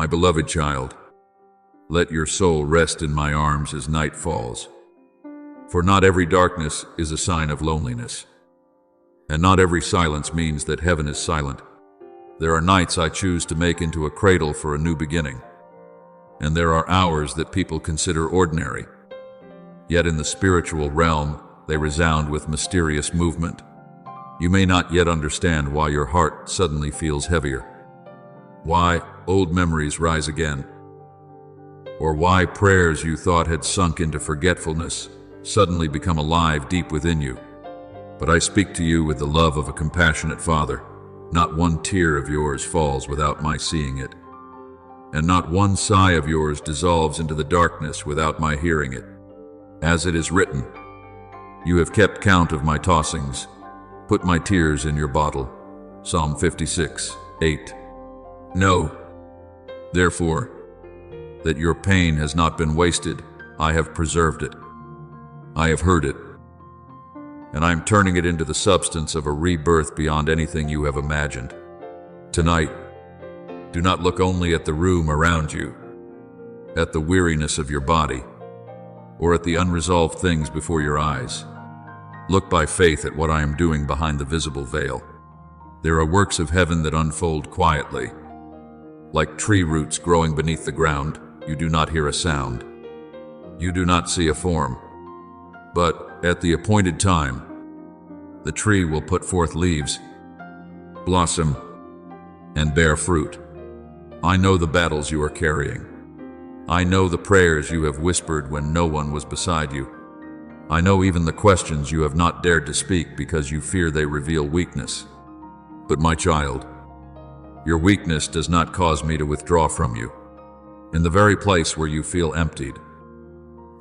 My beloved child, let your soul rest in my arms as night falls. For not every darkness is a sign of loneliness, and not every silence means that heaven is silent. There are nights I choose to make into a cradle for a new beginning, and there are hours that people consider ordinary. Yet in the spiritual realm, they resound with mysterious movement. You may not yet understand why your heart suddenly feels heavier, why old memories rise again, or why prayers you thought had sunk into forgetfulness suddenly become alive deep within you. But I speak to you with the love of a compassionate father. Not one tear of yours falls without my seeing it, and not one sigh of yours dissolves into the darkness without my hearing it. As it is written, you have kept count of my tossings, put my tears in your bottle. Psalm 56:8. Know, therefore, that your pain has not been wasted. I have preserved it. I have heard it, and I am turning it into the substance of a rebirth beyond anything you have imagined. Tonight, do not look only at the room around you, at the weariness of your body, or at the unresolved things before your eyes. Look by faith at what I am doing behind the visible veil. There are works of heaven that unfold quietly. Like tree roots growing beneath the ground, you do not hear a sound. You do not see a form. But at the appointed time, the tree will put forth leaves, blossom, and bear fruit. I know the battles you are carrying. I know the prayers you have whispered when no one was beside you. I know even the questions you have not dared to speak because you fear they reveal weakness. But my child, your weakness does not cause me to withdraw from you. In the very place where you feel emptied,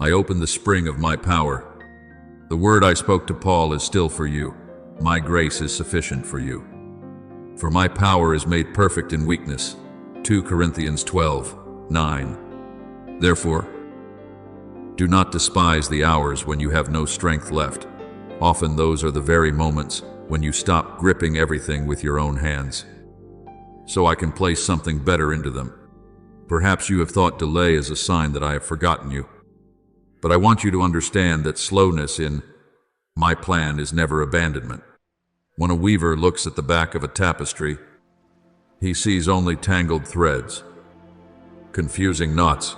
I open the spring of my power. The word I spoke to Paul is still for you. My grace is sufficient for you. For my power is made perfect in weakness. 2 Corinthians 12:9. Therefore, do not despise the hours when you have no strength left. Often those are the very moments when you stop gripping everything with your own hands, so I can place something better into them. Perhaps you have thought delay is a sign that I have forgotten you. But I want you to understand that slowness in my plan is never abandonment. When a weaver looks at the back of a tapestry, he sees only tangled threads, confusing knots,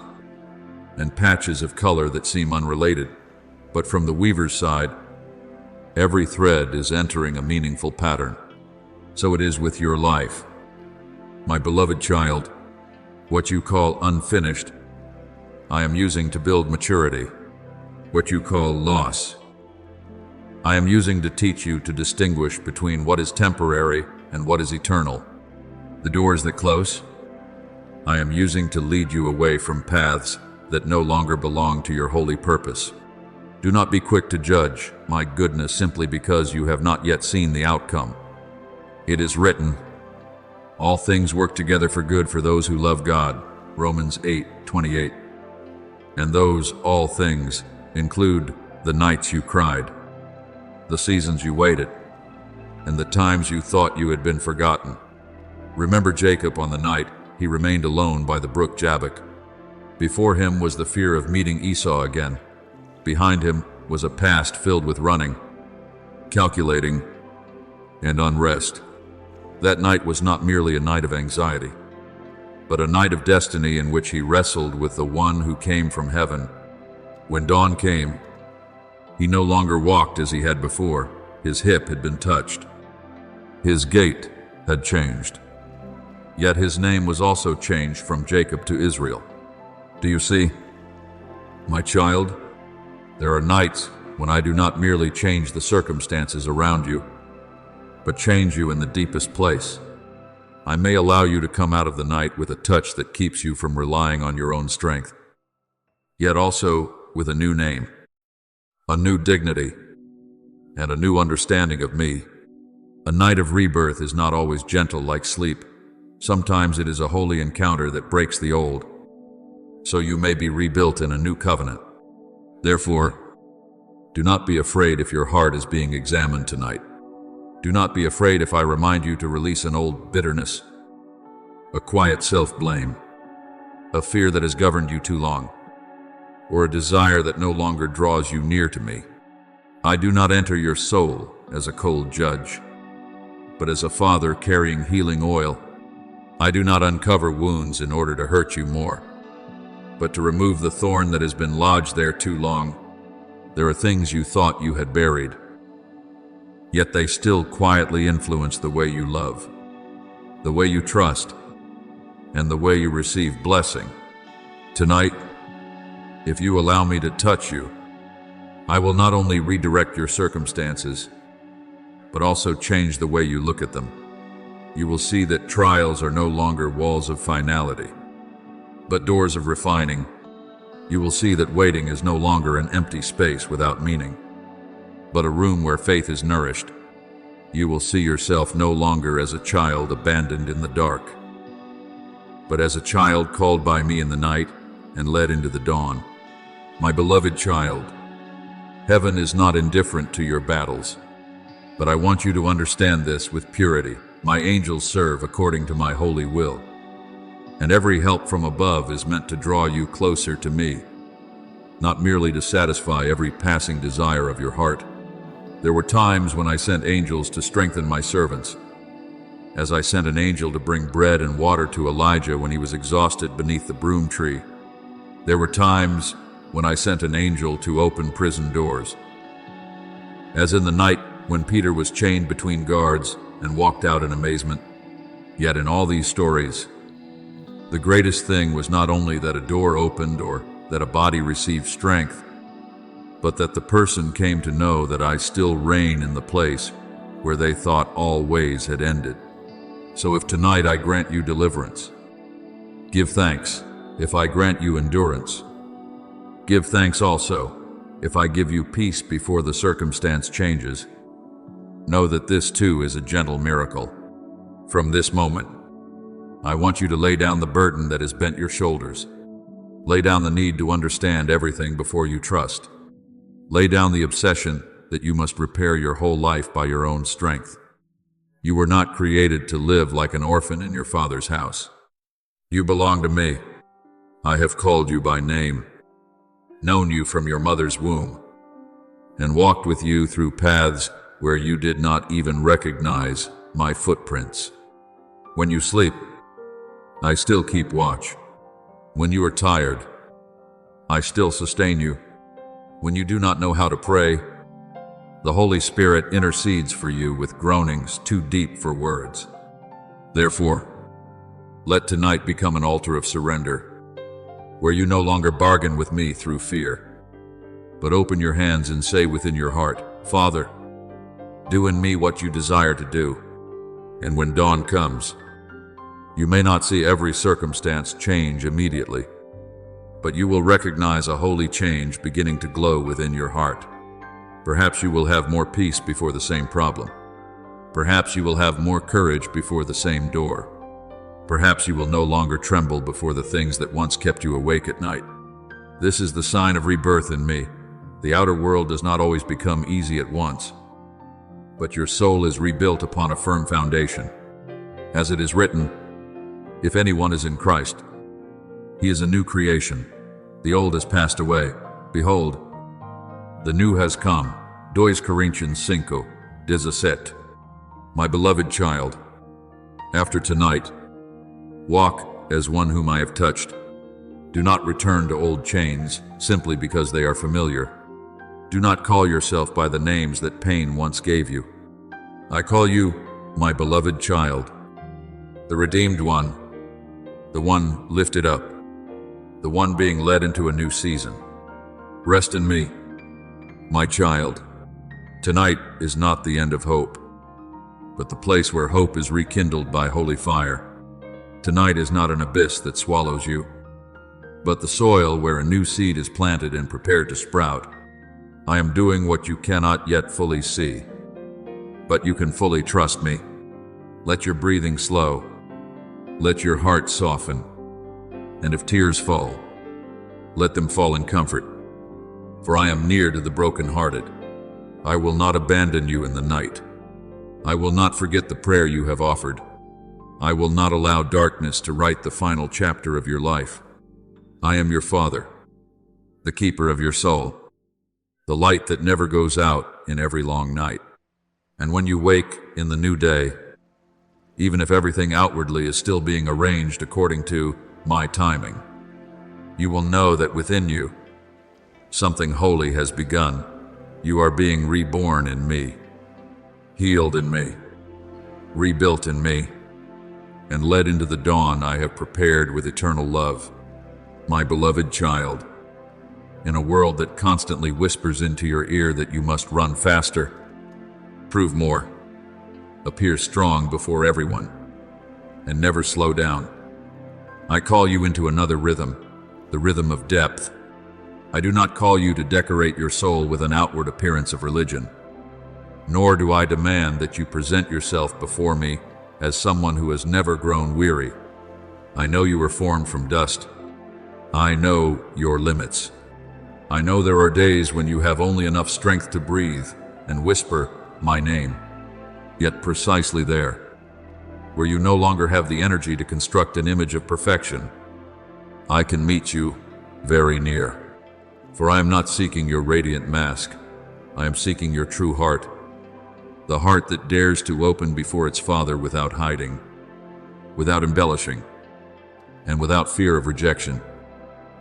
and patches of color that seem unrelated. But from the weaver's side, every thread is entering a meaningful pattern. So it is with your life. My beloved child, what you call unfinished, I am using to build maturity. What you call loss, I am using to teach you to distinguish between what is temporary and what is eternal. The doors that close, I am using to lead you away from paths that no longer belong to your holy purpose. Do not be quick to judge my goodness simply because you have not yet seen the outcome. It is written, all things work together for good for those who love God. Romans 8:28. And those all things include the nights you cried, the seasons you waited, and the times you thought you had been forgotten. Remember Jacob on the night he remained alone by the brook Jabbok. Before him was the fear of meeting Esau again. Behind him was a past filled with running, calculating, and unrest. That night was not merely a night of anxiety, but a night of destiny in which he wrestled with the one who came from heaven. When dawn came, he no longer walked as he had before. His hip had been touched. His gait had changed. Yet his name was also changed from Jacob to Israel. Do you see? My child, there are nights when I do not merely change the circumstances around you, but change you in the deepest place. I may allow you to come out of the night with a touch that keeps you from relying on your own strength, yet also with a new name, a new dignity, and a new understanding of me. A night of rebirth is not always gentle like sleep. Sometimes it is a holy encounter that breaks the old, so you may be rebuilt in a new covenant. Therefore, do not be afraid if your heart is being examined tonight. Do not be afraid if I remind you to release an old bitterness, a quiet self-blame, a fear that has governed you too long, or a desire that no longer draws you near to me. I do not enter your soul as a cold judge, but as a father carrying healing oil. I do not uncover wounds in order to hurt you more, but to remove the thorn that has been lodged there too long. There are things you thought you had buried, yet they still quietly influence the way you love, the way you trust, and the way you receive blessing. Tonight, if you allow me to touch you, I will not only redirect your circumstances, but also change the way you look at them. You will see that trials are no longer walls of finality, but doors of refining. You will see that waiting is no longer an empty space without meaning, but a room where faith is nourished. You will see yourself no longer as a child abandoned in the dark, but as a child called by me in the night and led into the dawn. My beloved child, heaven is not indifferent to your battles, but I want you to understand this with purity. My angels serve according to my holy will, and every help from above is meant to draw you closer to me, not merely to satisfy every passing desire of your heart. There were times when I sent angels to strengthen my servants, as I sent an angel to bring bread and water to Elijah when he was exhausted beneath the broom tree. There were times when I sent an angel to open prison doors, as in the night when Peter was chained between guards and walked out in amazement. Yet in all these stories, the greatest thing was not only that a door opened or that a body received strength, but that the person came to know that I still reign in the place where they thought all ways had ended. So if tonight I grant you deliverance, give thanks. If I grant you endurance, give thanks also. If I give you peace before the circumstance changes, know that this too is a gentle miracle. From this moment, I want you to lay down the burden that has bent your shoulders. Lay down the need to understand everything before you trust. Lay down the obsession that you must repair your whole life by your own strength. You were not created to live like an orphan in your father's house. You belong to me. I have called you by name, known you from your mother's womb, and walked with you through paths where you did not even recognize my footprints. When you sleep, I still keep watch. When you are tired, I still sustain you. When you do not know how to pray, the Holy Spirit intercedes for you with groanings too deep for words. Therefore, let tonight become an altar of surrender, where you no longer bargain with me through fear, but open your hands and say within your heart, Father, do in me what you desire to do. And when dawn comes, you may not see every circumstance change immediately, but you will recognize a holy change beginning to glow within your heart. Perhaps you will have more peace before the same problem. Perhaps you will have more courage before the same door. Perhaps you will no longer tremble before the things that once kept you awake at night. This is the sign of rebirth in me. The outer world does not always become easy at once, but your soul is rebuilt upon a firm foundation. As it is written, if anyone is in Christ, he is a new creation. The old has passed away. Behold, the new has come. 2 Corinthians 5:17. My beloved child, after tonight, walk as one whom I have touched. Do not return to old chains simply because they are familiar. Do not call yourself by the names that pain once gave you. I call you my beloved child, the redeemed one, the one lifted up, the one being led into a new season. Rest in me, my child. Tonight is not the end of hope, but the place where hope is rekindled by holy fire. Tonight is not an abyss that swallows you, but the soil where a new seed is planted and prepared to sprout. I am doing what you cannot yet fully see, but you can fully trust me. Let your breathing slow. Let your heart soften. And if tears fall, let them fall in comfort. For I am near to the brokenhearted. I will not abandon you in the night. I will not forget the prayer you have offered. I will not allow darkness to write the final chapter of your life. I am your Father, the keeper of your soul, the light that never goes out in every long night. And when you wake in the new day, even if everything outwardly is still being arranged according to my timing, you will know that within you, something holy has begun. You are being reborn in me, healed in me, rebuilt in me, and led into the dawn I have prepared with eternal love. My beloved child, in a world that constantly whispers into your ear that you must run faster, prove more, appear strong before everyone, and never slow down, I call you into another rhythm, the rhythm of depth. I do not call you to decorate your soul with an outward appearance of religion, nor do I demand that you present yourself before me as someone who has never grown weary. I know you were formed from dust. I know your limits. I know there are days when you have only enough strength to breathe and whisper my name. Yet precisely there, where you no longer have the energy to construct an image of perfection, I can meet you very near. For I am not seeking your radiant mask. I am seeking your true heart, the heart that dares to open before its Father without hiding, without embellishing, and without fear of rejection.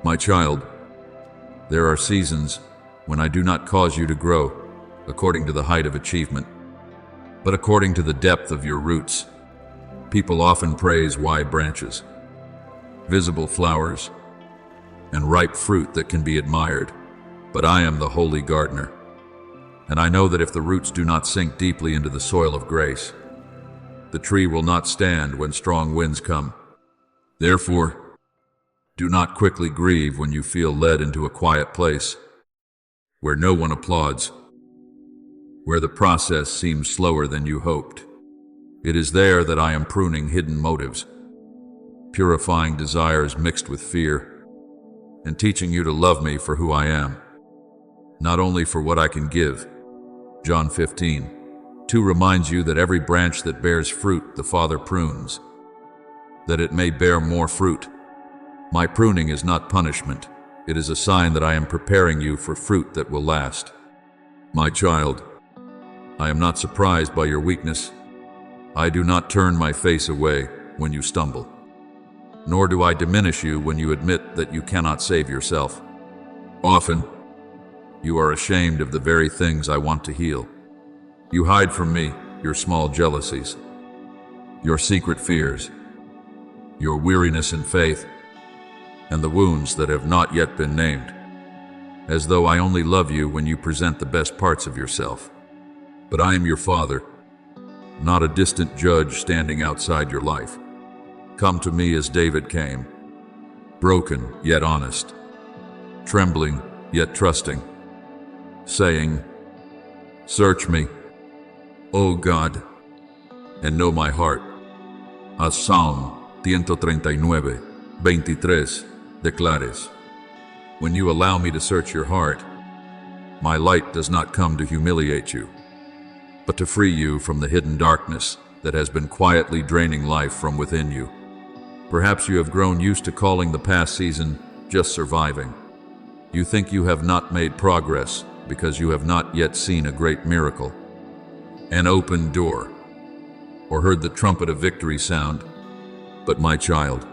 My child, there are seasons when I do not cause you to grow according to the height of achievement, but according to the depth of your roots. People often praise wide branches, visible flowers, and ripe fruit that can be admired, but I am the holy gardener, and I know that if the roots do not sink deeply into the soil of grace, the tree will not stand when strong winds come. Therefore, do not quickly grieve when you feel led into a quiet place, where no one applauds, where the process seems slower than you hoped. It is there that I am pruning hidden motives, purifying desires mixed with fear, and teaching you to love me for who I am, not only for what I can give. John 15:2 reminds you that every branch that bears fruit the Father prunes, that it may bear more fruit. My pruning is not punishment. It is a sign that I am preparing you for fruit that will last. My child, I am not surprised by your weakness. I do not turn my face away when you stumble, nor do I diminish you when you admit that you cannot save yourself. Often, you are ashamed of the very things I want to heal. You hide from me your small jealousies, your secret fears, your weariness in faith, and the wounds that have not yet been named, as though I only love you when you present the best parts of yourself. But I am your Father, not a distant judge standing outside your life. Come to me as David came, broken yet honest, trembling yet trusting, saying, "Search me, O God, and know my heart." As Psalm 139:23 declares, when you allow me to search your heart, my light does not come to humiliate you, but to free you from the hidden darkness that has been quietly draining life from within you. Perhaps you have grown used to calling the past season just surviving. You think you have not made progress because you have not yet seen a great miracle, an open door, or heard the trumpet of victory sound. But my child,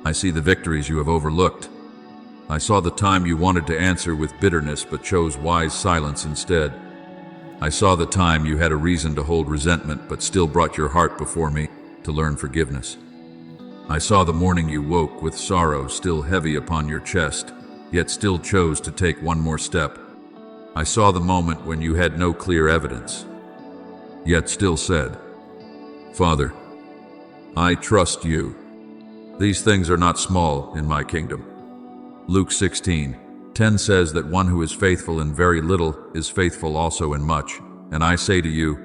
I see the victories you have overlooked. I saw the time you wanted to answer with bitterness but chose wise silence instead. I saw the time you had a reason to hold resentment but still brought your heart before me to learn forgiveness. I saw the morning you woke with sorrow still heavy upon your chest, yet still chose to take one more step. I saw the moment when you had no clear evidence, yet still said, "Father, I trust you." These things are not small in my kingdom. Luke 16:10 says that one who is faithful in very little is faithful also in much. And I say to you,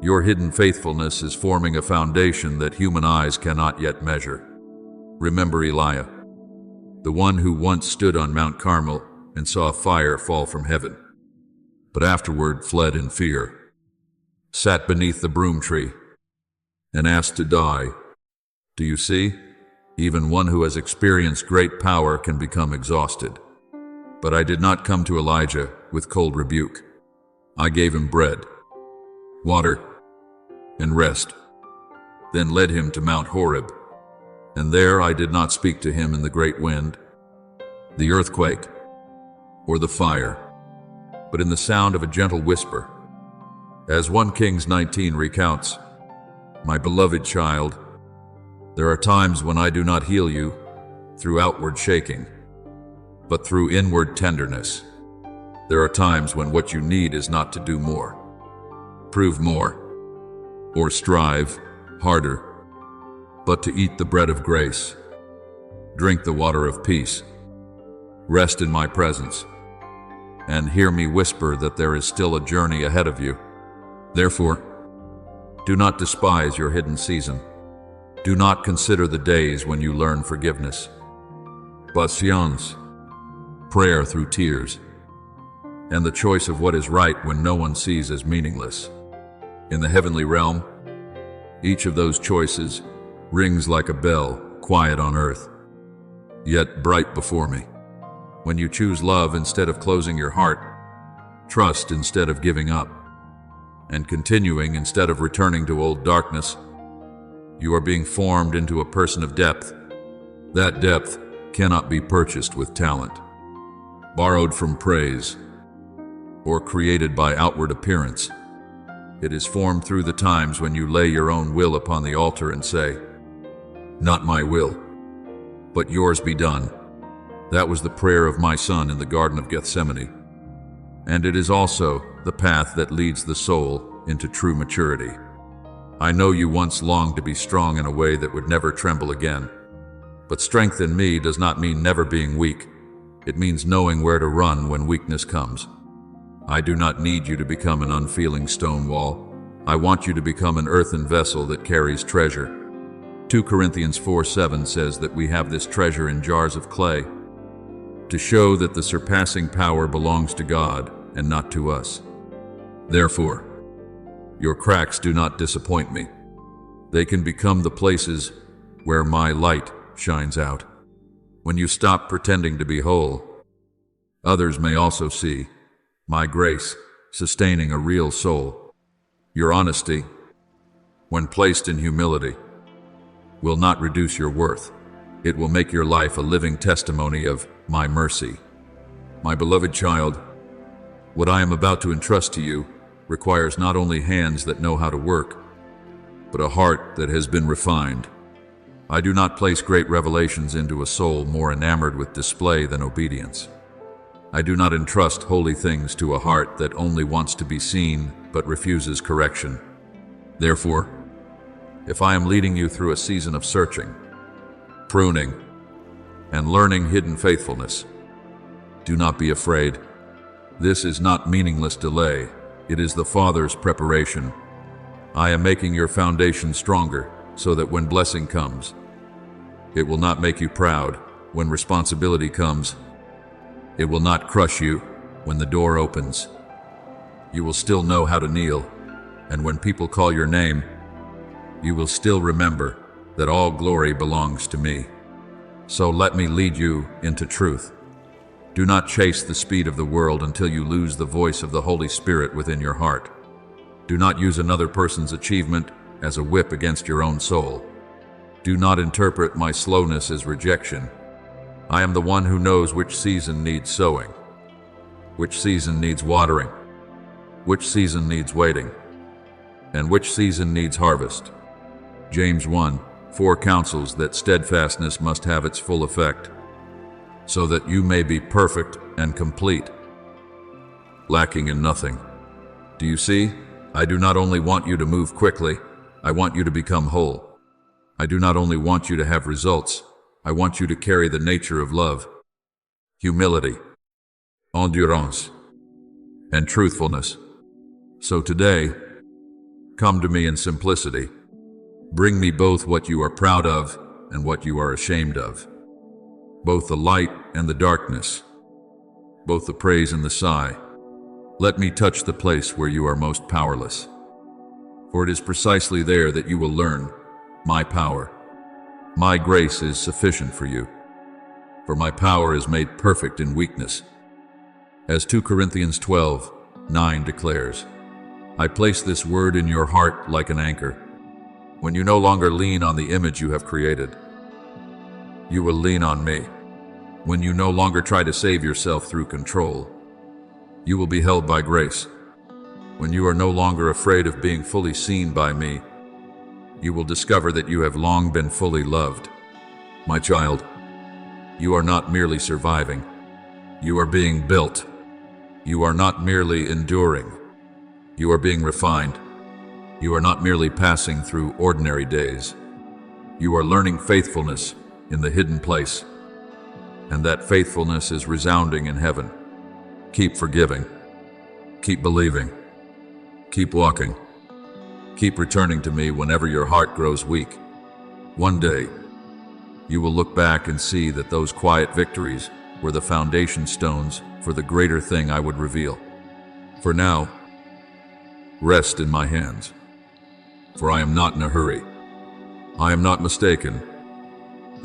your hidden faithfulness is forming a foundation that human eyes cannot yet measure. Remember Elijah, the one who once stood on Mount Carmel and saw fire fall from heaven, but afterward fled in fear, sat beneath the broom tree, and asked to die. Do you see? Even one who has experienced great power can become exhausted. But I did not come to Elijah with cold rebuke. I gave him bread, water, and rest, then led him to Mount Horeb. And there I did not speak to him in the great wind, the earthquake, or the fire, but in the sound of a gentle whisper. As 1 Kings 19 recounts, "My beloved child, there are times when I do not heal you through outward shaking, but through inward tenderness. There are times when what you need is not to do more, prove more, or strive harder, but to eat the bread of grace, drink the water of peace, rest in my presence, and hear me whisper that there is still a journey ahead of you. Therefore, do not despise your hidden season. Do not consider the days when you learn forgiveness, patience, prayer through tears, and the choice of what is right when no one sees as meaningless. In the heavenly realm, each of those choices rings like a bell, quiet on earth, yet bright before me. When you choose love instead of closing your heart, trust instead of giving up, and continuing instead of returning to old darkness, you are being formed into a person of depth. That depth cannot be purchased with talent, borrowed from praise, or created by outward appearance. It is formed through the times when you lay your own will upon the altar and say, "Not my will, but yours be done." That was the prayer of my son in the Garden of Gethsemane. And it is also the path that leads the soul into true maturity. I know you once longed to be strong in a way that would never tremble again. But strength in me does not mean never being weak. It means knowing where to run when weakness comes. I do not need you to become an unfeeling stone wall. I want you to become an earthen vessel that carries treasure. 2 Corinthians 4:7 says that we have this treasure in jars of clay, to show that the surpassing power belongs to God and not to us. Therefore, your cracks do not disappoint me. They can become the places where my light shines out. When you stop pretending to be whole, others may also see my grace sustaining a real soul. Your honesty, when placed in humility, will not reduce your worth. It will make your life a living testimony of my mercy. My beloved child, what I am about to entrust to you requires not only hands that know how to work, but a heart that has been refined. I do not place great revelations into a soul more enamored with display than obedience. I do not entrust holy things to a heart that only wants to be seen but refuses correction. Therefore, if I am leading you through a season of searching, pruning, and learning hidden faithfulness, do not be afraid. This is not meaningless delay. It is the Father's preparation. I am making your foundation stronger so that when blessing comes, it will not make you proud. When responsibility comes, it will not crush you. When the door opens, you will still know how to kneel. And when people call your name, you will still remember that all glory belongs to me. So let me lead you into truth. Do not chase the speed of the world until you lose the voice of the Holy Spirit within your heart. Do not use another person's achievement as a whip against your own soul. Do not interpret my slowness as rejection. I am the one who knows which season needs sowing, which season needs watering, which season needs waiting, and which season needs harvest. James 1:4 counsels that steadfastness must have its full effect, so that you may be perfect and complete, lacking in nothing. Do you see? I do not only want you to move quickly, I want you to become whole. I do not only want you to have results, I want you to carry the nature of love, humility, endurance, and truthfulness. So today, come to me in simplicity. Bring me both what you are proud of and what you are ashamed of, both the light and the darkness, both the praise and the sigh. Let me touch the place where you are most powerless, for it is precisely there that you will learn my power. My grace is sufficient for you, for my power is made perfect in weakness. As 2 Corinthians 12:9 declares, I place this word in your heart like an anchor. When you no longer lean on the image you have created, you will lean on me. When you no longer try to save yourself through control, you will be held by grace. When you are no longer afraid of being fully seen by me, you will discover that you have long been fully loved. My child, you are not merely surviving. You are being built. You are not merely enduring. You are being refined. You are not merely passing through ordinary days. You are learning faithfulness in the hidden place, and that faithfulness is resounding in heaven. Keep forgiving. Keep believing. Keep walking. Keep returning to me whenever your heart grows weak. One day, you will look back and see that those quiet victories were the foundation stones for the greater thing I would reveal. For now, rest in my hands, for I am not in a hurry. I am not mistaken,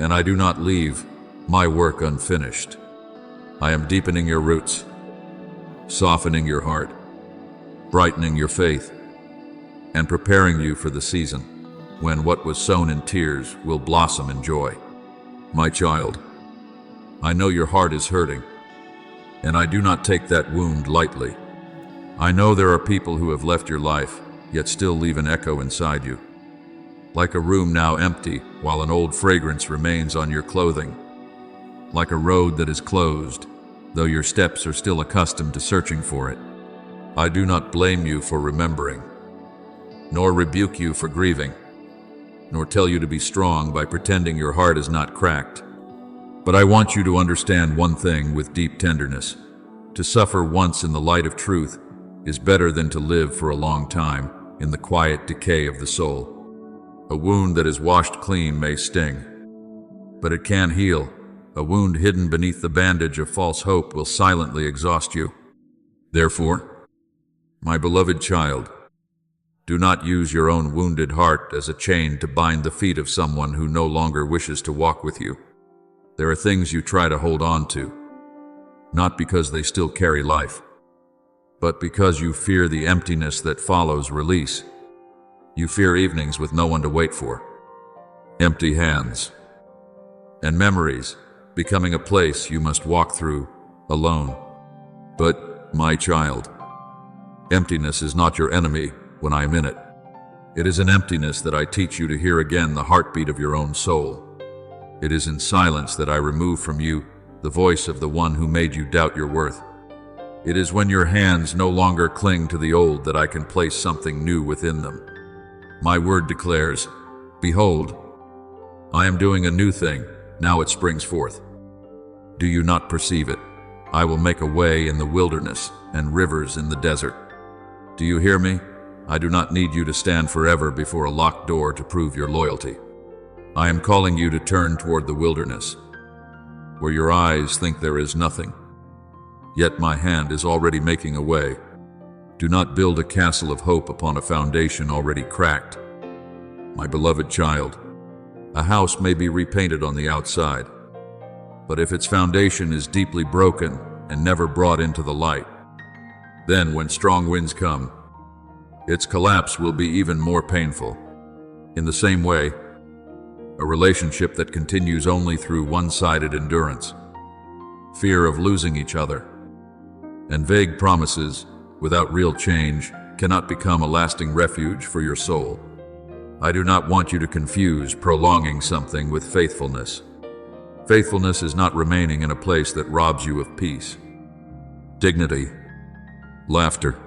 and I do not leave my work unfinished. I am deepening your roots, softening your heart, brightening your faith, and preparing you for the season when what was sown in tears will blossom in joy. My child, I know your heart is hurting, and I do not take that wound lightly. I know there are people who have left your life, yet still leave an echo inside you. Like a room now empty, while an old fragrance remains on your clothing. Like a road that is closed, though your steps are still accustomed to searching for it. I do not blame you for remembering, nor rebuke you for grieving, nor tell you to be strong by pretending your heart is not cracked. But I want you to understand one thing with deep tenderness. To suffer once in the light of truth is better than to live for a long time in the quiet decay of the soul. A wound that is washed clean may sting, but it can heal. A wound hidden beneath the bandage of false hope will silently exhaust you. Therefore, my beloved child, do not use your own wounded heart as a chain to bind the feet of someone who no longer wishes to walk with you. There are things you try to hold on to, not because they still carry life, but because you fear the emptiness that follows release. You fear evenings with no one to wait for, empty hands, and memories becoming a place you must walk through alone. But, my child, emptiness is not your enemy when I am in it. It is in emptiness that I teach you to hear again the heartbeat of your own soul. It is in silence that I remove from you the voice of the one who made you doubt your worth. It is when your hands no longer cling to the old that I can place something new within them. My word declares, behold, I am doing a new thing, now it springs forth. Do you not perceive it? I will make a way in the wilderness and rivers in the desert. Do you hear me? I do not need you to stand forever before a locked door to prove your loyalty. I am calling you to turn toward the wilderness, where your eyes think there is nothing. Yet my hand is already making a way. Do not build a castle of hope upon a foundation already cracked. My beloved child, a house may be repainted on the outside, but if its foundation is deeply broken and never brought into the light, then when strong winds come, its collapse will be even more painful. In the same way, a relationship that continues only through one-sided endurance, fear of losing each other, and vague promises without real change cannot become a lasting refuge for your soul. I do not want you to confuse prolonging something with faithfulness. Faithfulness is not remaining in a place that robs you of peace, dignity, laughter,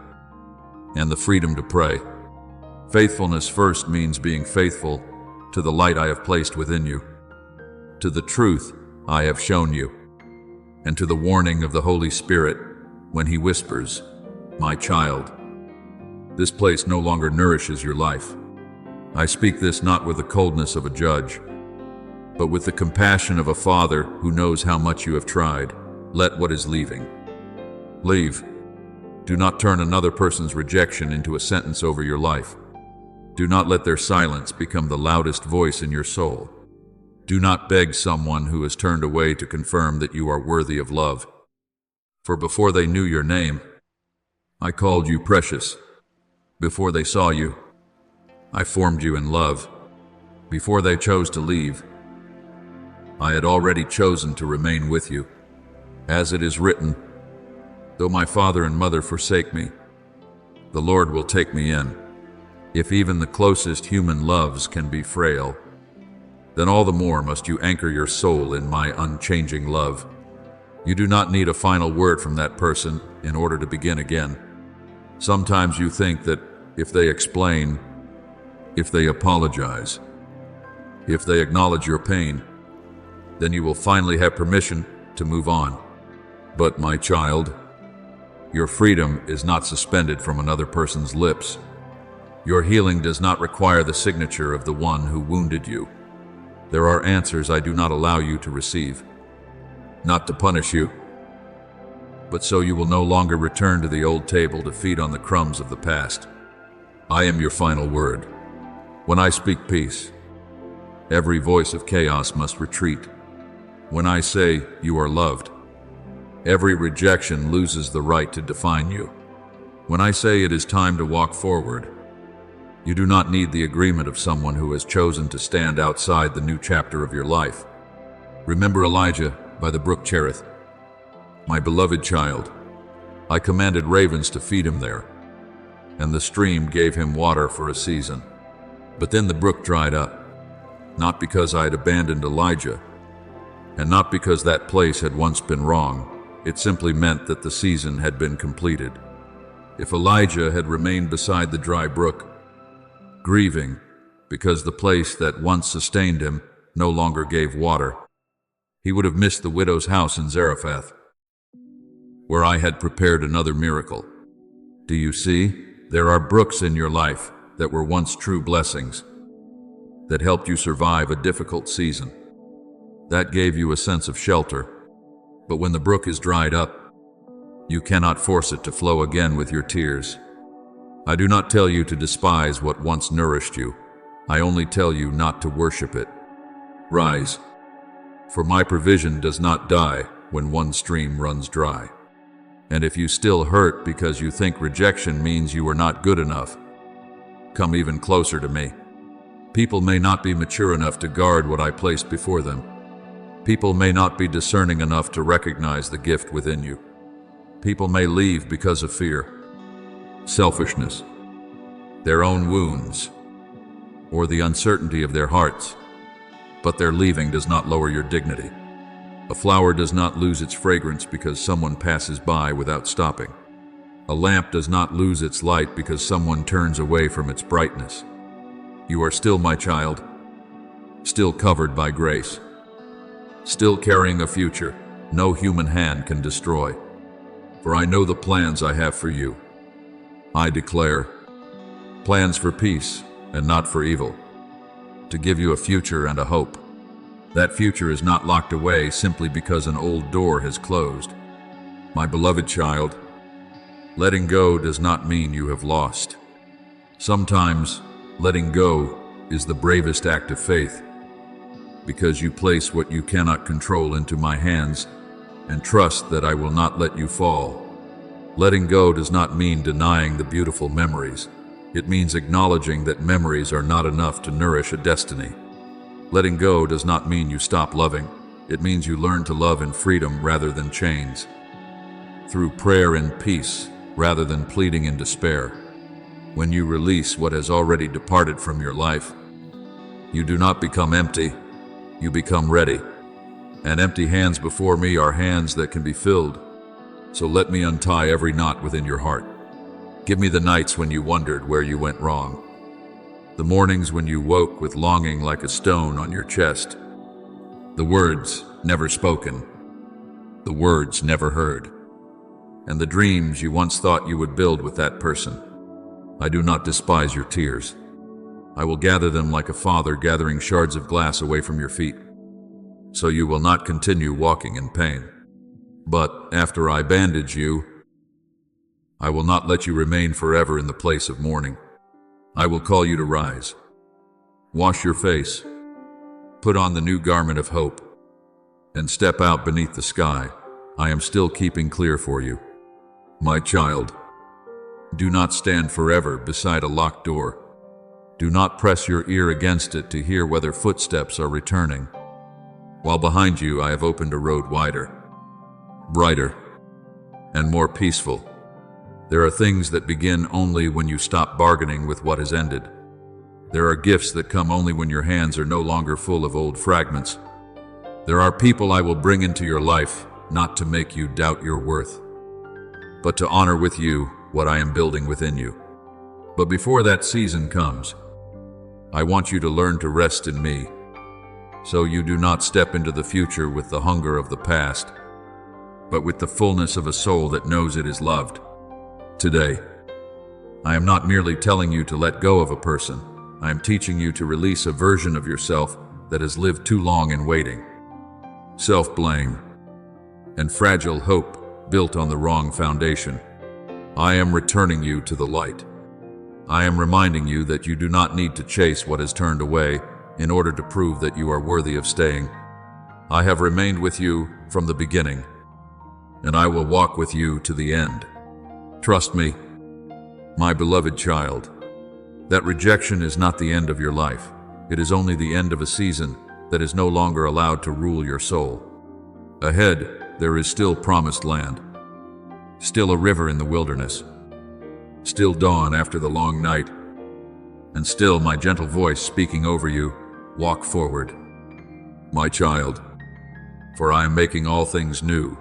and the freedom to pray. Faithfulness first means being faithful to the light I have placed within you, to the truth I have shown you, and to the warning of the Holy Spirit when He whispers, "My child, this place no longer nourishes your life." I speak this not with the coldness of a judge, but with the compassion of a father who knows how much you have tried. Let what is leaving leave. Do not turn another person's rejection into a sentence over your life. Do not let their silence become the loudest voice in your soul. Do not beg someone who has turned away to confirm that you are worthy of love. For before they knew your name, I called you precious. Before they saw you, I formed you in love. Before they chose to leave, I had already chosen to remain with you. As it is written, though my father and mother forsake me, the Lord will take me in. If even the closest human loves can be frail, then all the more must you anchor your soul in my unchanging love. You do not need a final word from that person in order to begin again. Sometimes you think that if they explain, if they apologize, if they acknowledge your pain, then you will finally have permission to move on. But my child, your freedom is not suspended from another person's lips. Your healing does not require the signature of the one who wounded you. There are answers I do not allow you to receive, not to punish you, but so you will no longer return to the old table to feed on the crumbs of the past. I am your final word. When I speak peace, every voice of chaos must retreat. When I say you are loved, every rejection loses the right to define you. When I say it is time to walk forward, you do not need the agreement of someone who has chosen to stand outside the new chapter of your life. Remember Elijah by the brook Cherith. My beloved child, I commanded ravens to feed him there, and the stream gave him water for a season. But then the brook dried up, not because I had abandoned Elijah, and not because that place had once been wrong. It simply meant that the season had been completed. If Elijah had remained beside the dry brook, grieving because the place that once sustained him no longer gave water, he would have missed the widow's house in Zarephath, where I had prepared another miracle. Do you see? There are brooks in your life that were once true blessings, that helped you survive a difficult season, that gave you a sense of shelter. But when the brook is dried up, you cannot force it to flow again with your tears. I do not tell you to despise what once nourished you. I only tell you not to worship it. Rise, for my provision does not die when one stream runs dry. And if you still hurt because you think rejection means you are not good enough, come even closer to me. People may not be mature enough to guard what I placed before them. People may not be discerning enough to recognize the gift within you. People may leave because of fear, selfishness, their own wounds, or the uncertainty of their hearts. But their leaving does not lower your dignity. A flower does not lose its fragrance because someone passes by without stopping. A lamp does not lose its light because someone turns away from its brightness. You are still my child, still covered by grace, still carrying a future no human hand can destroy. For I know the plans I have for you. I declare, plans for peace and not for evil, to give you a future and a hope. That future is not locked away simply because an old door has closed. My beloved child, letting go does not mean you have lost. Sometimes, letting go is the bravest act of faith, because you place what you cannot control into my hands and trust that I will not let you fall. Letting go does not mean denying the beautiful memories. It means acknowledging that memories are not enough to nourish a destiny. Letting go does not mean you stop loving. It means you learn to love in freedom rather than chains, through prayer and peace rather than pleading in despair. When you release what has already departed from your life, you do not become empty, you become ready. And empty hands before me are hands that can be filled. So let me untie every knot within your heart. Give me the nights when you wondered where you went wrong, the mornings when you woke with longing like a stone on your chest, the words never spoken, the words never heard, and the dreams you once thought you would build with that person. I do not despise your tears. I will gather them like a father gathering shards of glass away from your feet, so you will not continue walking in pain. But after I bandage you, I will not let you remain forever in the place of mourning. I will call you to rise. Wash your face. Put on the new garment of hope and step out beneath the sky. I am still keeping clear for you. My child, do not stand forever beside a locked door. Do not press your ear against it to hear whether footsteps are returning. While behind you I have opened a road wider, brighter, and more peaceful. There are things that begin only when you stop bargaining with what has ended. There are gifts that come only when your hands are no longer full of old fragments. There are people I will bring into your life, not to make you doubt your worth, but to honor with you what I am building within you. But before that season comes, I want you to learn to rest in me, so you do not step into the future with the hunger of the past, but with the fullness of a soul that knows it is loved. Today, I am not merely telling you to let go of a person. I am teaching you to release a version of yourself that has lived too long in waiting, self-blame, and fragile hope built on the wrong foundation. I am returning you to the light. I am reminding you that you do not need to chase what has turned away in order to prove that you are worthy of staying. I have remained with you from the beginning, and I will walk with you to the end. Trust me, my beloved child. That rejection is not the end of your life. It is only the end of a season that is no longer allowed to rule your soul. Ahead, there is still promised land, still a river in the wilderness, still dawn after the long night, and still my gentle voice speaking over you. Walk forward, my child, for I am making all things new.